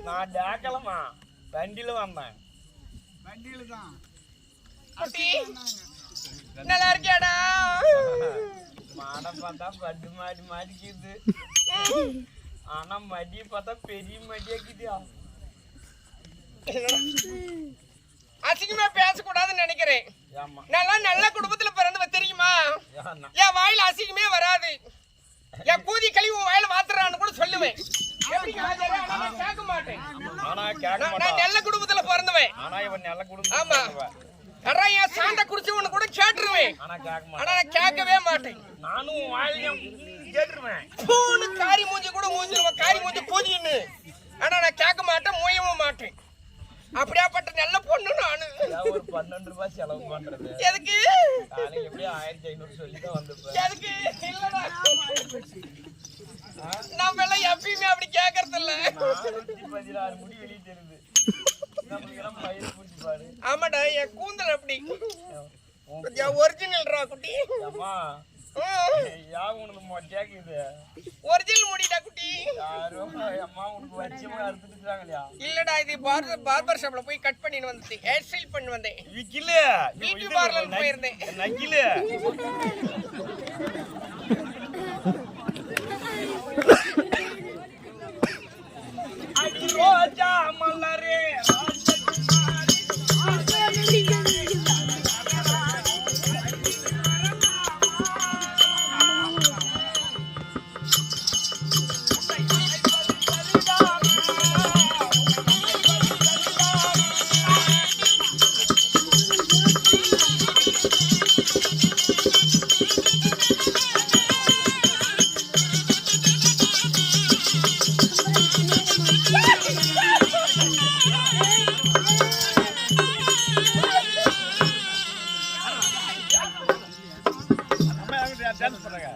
நான் டேக்கலமா வண்டியில வந்தேன். வண்டியில தான் நல்லா இருக்கியாடா? மாடம் பார்த்தா பட்டு மாடி மாடிக்குது. ஆனா மடி பார்த்தா பெரிய மடியாக்குது. அசிங்கமா பேசக்கூடாதுன்னு நினைக்கிறேன். நல்லா நல்ல குடும்பத்துல பிறந்தவ தெரியுமா? என் வாயில அசிங்கமே வராது. என் கூதி கழிவு வாயில வாத்துறான்னு கூட சொல்லுவேன். கேட்க மாட்டேன். நான் நல்ல குடும்பத்துல பிறந்தவன். ஆமா, என் சாண்ட குடிச்சவனு கூட கேட்டுருவேன். ஆனா நான் கேட்கவே மாட்டேன். நானும் வாயிலையும் கேட்டுருவேன். பூனு காரி மூஞ்சி கூட மூஞ்சிருவேன். காரி மூஞ்சி பூஜின்னு. ஆனா நான் கேட்க மாட்டேன், மூயவும் மாட்டேன். அப்படியாப்பட்ட நல்ல பொண்ணு நானு. ஒரு 12 ரூபாய் செலவு பண்றது எதுக்கு? எப்படியும் 1500 சொல்லிதான் வந்திருப்பேன். எதுக்கு? இல்லடா, நம்ம எல்லாம் எப்பயுமே அப்படி கேட்கறது இல்ல. 416 முடி வெளியே தெரியுது. ஆமாடா, என் கூந்தல் அப்படி ஒரிஜினல்ரா குட்டி. உனக்கு மொட்டையாக்குது. ஒரிஜினல் முடிடா குட்டி. அம்மா உனக்கு வச்சமா அறுத்துட்டாங்களையா? இல்லடா, இது பார்பர் ஷாப்ல போய் கட் பண்ணிட்டு வந்து ஹேர் ஸ்டைல் பண்ணி வந்தேன். விக்கில பியூட்டி பார்லர் போயிருந்தேன். நக்கில அடி ரோஜா மலரே டான்ஸ் பண்ணுங்க.